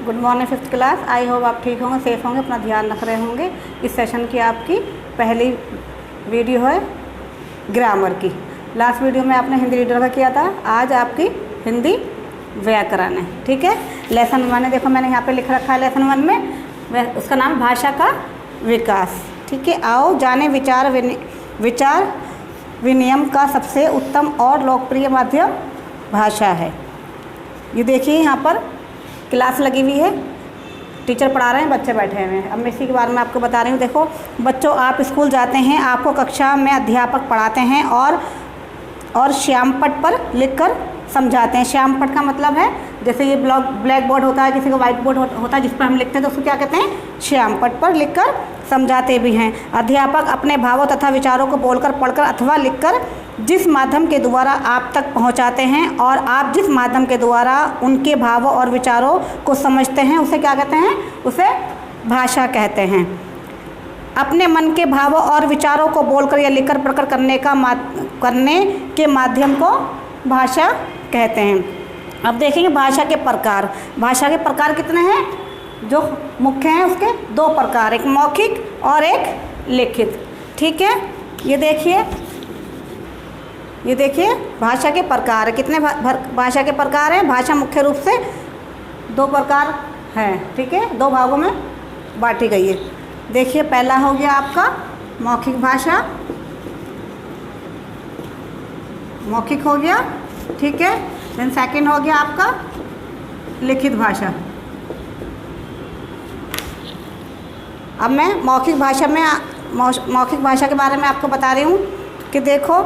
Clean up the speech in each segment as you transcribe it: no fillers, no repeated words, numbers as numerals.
Good morning fifth class. I hope आप ठीक होंगे, सेफ होंगे, अपना ध्यान रख रहे होंगे। इस सेशन की आपकी पहली वीडियो है ग्रामर की। लास्ट वीडियो में आपने हिंदी रीडर का किया था, आज आपकी हिंदी व्याकरण है। ठीक है, लेसन 1 है, देखो मैंने यहाँ पे लिख रखा है लेसन 1 में, उसका नाम भाषा का विकास। ठीक है, आओ जाने विचार विनिमय का सबसे उत्तम और लोकप्रिय माध्यम भाषा है। ये देखिए यहाँ पर क्लास लगी हुई है, टीचर पढ़ा रहे हैं, बच्चे बैठे हुए हैं। अब मैं इसी के बारे में आपको बता रही हूँ। देखो बच्चों, आप स्कूल जाते हैं, आपको कक्षा में अध्यापक पढ़ाते हैं और श्यामपट्ट पर लिखकर समझाते हैं। श्यामपट्ट का मतलब है जैसे ये ब्लैक बोर्ड होता है, किसी का वाइट बोर्ड होता है जिस पर हम लिखते हैं, तो उसको क्या कहते हैं? श्यामपट्ट पर लिखकर समझाते भी हैं। अध्यापक अपने भावों तथा विचारों को बोलकर, पढ़कर अथवा लिखकर जिस माध्यम के द्वारा आप तक पहुंचाते हैं और आप जिस माध्यम के द्वारा उनके भावों और विचारों को समझते हैं, उसे क्या कहते हैं? उसे भाषा कहते हैं। अपने मन के भावों और विचारों को बोलकर या लिखकर प्रकट करने के माध्यम को भाषा कहते हैं। अब देखेंगे भाषा के प्रकार। भाषा के प्रकार कितने हैं? जो मुख्य हैं उसके 2 प्रकार, एक मौखिक और एक लिखित। ठीक है, ये देखिए भाषा के प्रकार कितने भाषा के प्रकार हैं। भाषा मुख्य रूप से 2 प्रकार हैं। ठीक है, 2 भागों में बांटी गई है। देखिए, पहला हो गया आपका मौखिक भाषा, मौखिक हो गया। ठीक है, देन सेकंड हो गया आपका लिखित भाषा। अब मैं मौखिक भाषा के बारे में आपको बता रही हूँ कि देखो,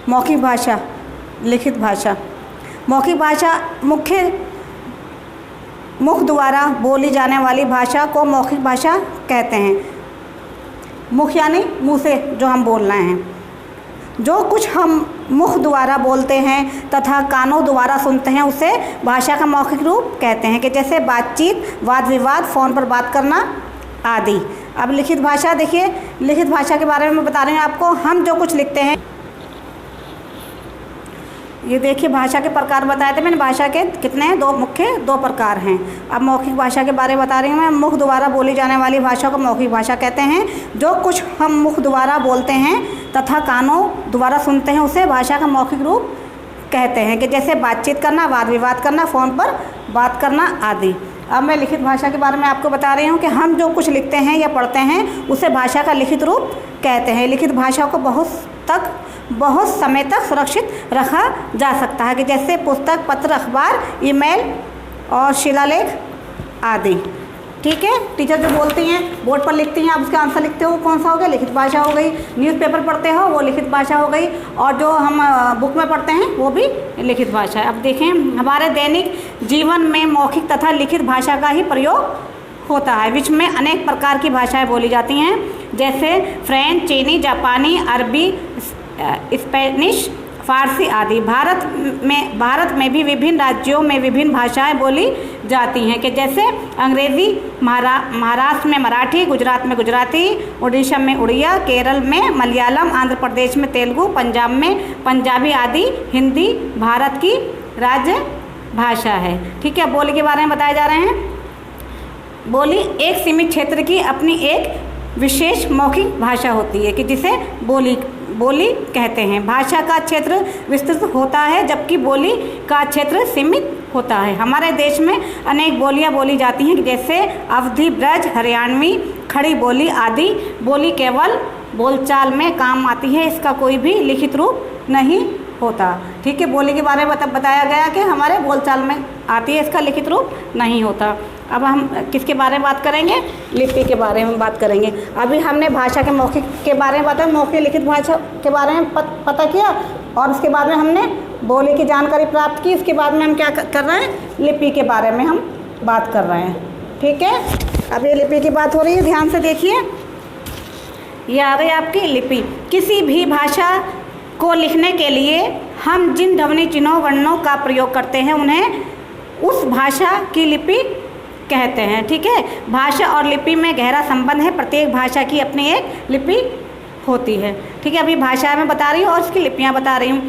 मौखिक भाषा, लिखित भाषा। मौखिक भाषा मुख द्वारा बोली जाने वाली भाषा को मौखिक भाषा कहते हैं। मुख यानी मुँह से जो हम बोल रहे हैं, जो कुछ हम मुख द्वारा बोलते हैं तथा कानों द्वारा सुनते हैं, उसे भाषा का मौखिक रूप कहते हैं, कि जैसे बातचीत, वाद विवाद, फ़ोन पर बात करना आदि। अब लिखित भाषा देखिए, लिखित भाषा के बारे में मैं बता रही हूँ आपको। हम जो कुछ लिखते हैं, ये देखिए भाषा के प्रकार बताए थे मैंने। भाषा के कितने हैं? 2 मुख्य 2 प्रकार हैं। अब मौखिक भाषा के बारे में बता रही हूँ मैं। मुख द्वारा बोली जाने वाली भाषा को मौखिक भाषा कहते हैं। जो कुछ हम मुख द्वारा बोलते हैं तथा कानों द्वारा सुनते हैं, उसे भाषा का मौखिक रूप कहते हैं, कि जैसे बातचीत करना, वाद विवाद करना, फ़ोन पर बात करना आदि। अब मैं लिखित भाषा के बारे में आपको बता रही हूँ कि हम जो कुछ लिखते हैं या पढ़ते हैं, उसे भाषा का लिखित रूप कहते हैं। लिखित भाषा को बहुत समय तक सुरक्षित रखा जा सकता है, कि जैसे पुस्तक, पत्र, अखबार, ईमेल और शिलालेख आदि। ठीक है, टीचर जो बोलती हैं, बोर्ड पर लिखती हैं, आप उसका आंसर लिखते हो, कौन सा हो गया? लिखित भाषा हो गई। न्यूज़पेपर पढ़ते हो, वो लिखित भाषा हो गई। और जो हम बुक में पढ़ते हैं, वो भी लिखित भाषा है। अब देखें, हमारे दैनिक जीवन में मौखिक तथा लिखित भाषा का ही प्रयोग होता है। विश्व में अनेक प्रकार की भाषाएं बोली जाती हैं, जैसे फ्रेंच, चीनी, जापानी, अरबी, स्पेनिश, फारसी आदि। भारत में भी विभिन्न राज्यों में विभिन्न भाषाएं बोली जाती हैं, कि जैसे अंग्रेज़ी, महाराष्ट्र में मराठी, गुजरात में गुजराती, उड़ीसा में उड़िया, केरल में मलयालम, आंध्र प्रदेश में तेलुगु, पंजाब में पंजाबी आदि। हिंदी भारत की राज्य भाषा है। ठीक है, बोली के बारे में बताए जा रहे हैं। बोली एक सीमित क्षेत्र की अपनी एक विशेष मौखिक भाषा होती है, कि जिसे बोली कहते हैं। भाषा का क्षेत्र विस्तृत होता है, जबकि बोली का क्षेत्र सीमित होता है। हमारे देश में अनेक बोलियां बोली जाती हैं, जैसे अवधी, ब्रज, हरियाणवी, खड़ी बोली आदि। बोली केवल बोलचाल में काम आती है, इसका कोई भी लिखित रूप नहीं होता। ठीक है, बोली के बारे में बताया गया कि हमारे बोलचाल में आती है, इसका लिखित रूप नहीं होता। अब हम किसके बारे में बात करेंगे? लिपि के बारे में बात करेंगे। अभी हमने भाषा के मौखिक के बारे में बताया, मौखिक लिखित भाषा के बारे में पता किया, और उसके बाद में हमने बोली की जानकारी प्राप्त की। उसके बाद में हम क्या कर रहे हैं? लिपि के बारे में हम बात कर रहे हैं। ठीक है, अब ये लिपि की बात हो रही है, ध्यान से देखिए। ये आ गई आपकी लिपि। किसी भी भाषा को लिखने के लिए हम जिन ध्वनि चिन्हों, वर्णों का प्रयोग करते हैं, उन्हें उस भाषा की लिपि कहते हैं। ठीक है, भाषा और लिपि में गहरा संबंध है। प्रत्येक भाषा की अपनी एक लिपि होती है। ठीक है, अभी भाषा में बता रही हूँ और इसकी लिपियाँ बता रही हूँ।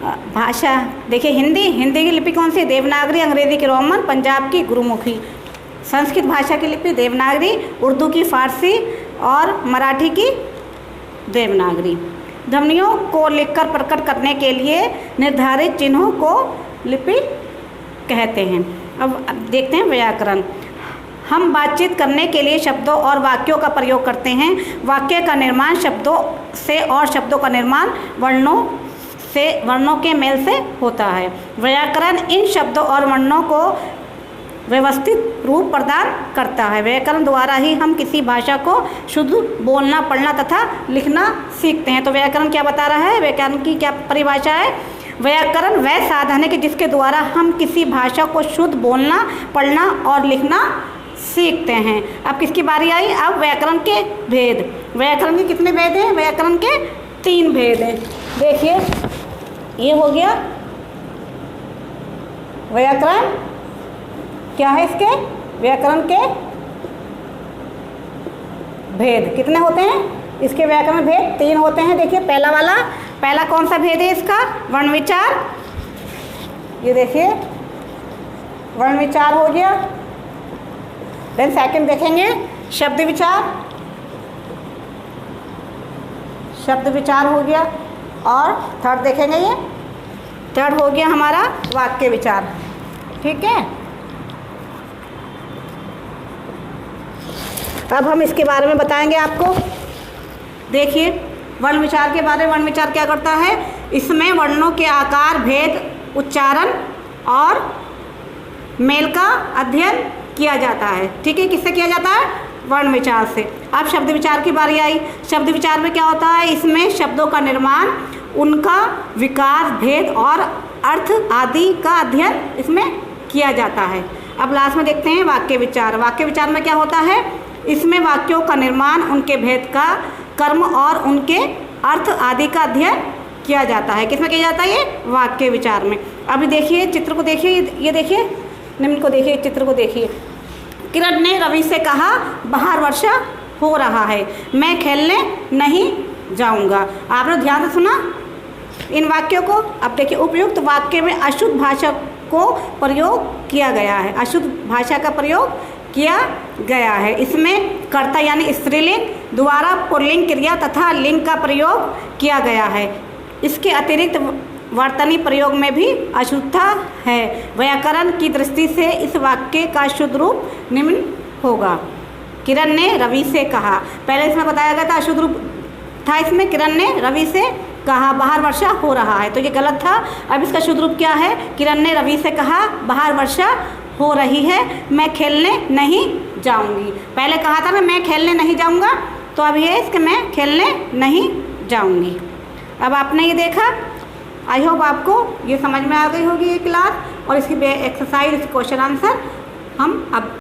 भाषा देखिए, हिंदी की लिपि कौन सी? देवनागरी, अंग्रेज़ी की रोमन, पंजाब की गुरुमुखी। संस्कृत भाषा की लिपि देवनागरी, उर्दू की फ़ारसी और मराठी की देवनागरी। ध्वनियों को लिखकर प्रकट करने के लिए निर्धारित चिन्हों को लिपि कहते हैं। अब देखते हैं व्याकरण। हम बातचीत करने के लिए शब्दों और वाक्यों का प्रयोग करते हैं। वाक्य का निर्माण शब्दों से और शब्दों का निर्माण वर्णों के मेल से होता है। व्याकरण इन शब्दों और वर्णों को व्यवस्थित रूप प्रदान करता है। व्याकरण द्वारा ही हम किसी भाषा को शुद्ध बोलना, पढ़ना तथा लिखना सीखते हैं। तो व्याकरण क्या बता रहा है? व्याकरण की क्या परिभाषा है? व्याकरण वह साधन है कि जिसके द्वारा हम किसी भाषा को शुद्ध बोलना, पढ़ना और लिखना सीखते हैं। अब किसकी बारी आई? अब व्याकरण के भेद। व्याकरण के कितने भेद हैं? व्याकरण के 3 भेद हैं। देखिए, ये हो गया व्याकरण। क्या है इसके? व्याकरण के भेद कितने होते हैं? इसके व्याकरण भेद 3 होते हैं। देखिए, पहला कौन सा भेद है इसका? वर्ण विचार। ये देखिए, वर्ण विचार हो गया। देन सेकंड देखेंगे शब्द विचार। शब्द विचार हो गया। और थर्ड देखेंगे, ये थर्ड हो गया हमारा वाक्य विचार। ठीक है, अब हम इसके बारे में बताएंगे आपको। देखिए, वर्ण विचार के बारे में। वर्ण विचार क्या करता है? इसमें वर्णों के आकार, भेद, उच्चारण और मेल का अध्ययन किया जाता है। ठीक है, किससे किया जाता है? वर्ण विचार से। अब शब्द विचार की बारी आई। शब्द विचार में क्या होता है? इसमें शब्दों का निर्माण, उनका विकास, भेद और अर्थ आदि का अध्ययन इसमें किया जाता है। अब लास्ट में देखते हैं वाक्य विचार। वाक्य विचार में क्या होता है? इसमें वाक्यों का निर्माण, उनके भेद का कर्म और उनके अर्थ आदि का अध्ययन किया जाता है। किसमें किया जाता है? ये वाक्य विचार में। अभी देखिए, चित्र को देखिए। ये देखिए, निम्न को देखिए, चित्र को देखिए। किरण ने रवि से कहा, बाहर वर्षा हो रहा है, मैं खेलने नहीं जाऊंगा। आपने ध्यान से सुना इन वाक्यों को। अब देखिए, उपयुक्त वाक्य में अशुद्ध भाषा को प्रयोग किया गया है। अशुद्ध भाषा का प्रयोग किया गया है। इसमें कर्ता यानी स्त्रीलिंग द्वारा पुल्लिंग क्रिया तथा लिंग का प्रयोग किया गया है। इसके अतिरिक्त वर्तनी प्रयोग में भी अशुद्धता है। व्याकरण की दृष्टि से इस वाक्य का शुद्ध रूप निम्न होगा। किरण ने रवि से कहा। पहले इसमें बताया गया था अशुद्ध रूप था इसमें, किरण ने रवि से कहा बाहर वर्षा हो रहा है, तो ये गलत था। अब इसका शुद्ध रूप क्या है? किरण ने रवि से कहा बाहर वर्षा हो रही है, मैं खेलने नहीं जाऊंगी। पहले कहा था ना मैं खेलने नहीं जाऊंगा, तो अब ये इसके मैं खेलने नहीं जाऊंगी। अब आपने ये देखा, आई होप आपको ये समझ में आ गई होगी ये क्लास। और इसकी एक्सरसाइज, क्वेश्चन आंसर हम अब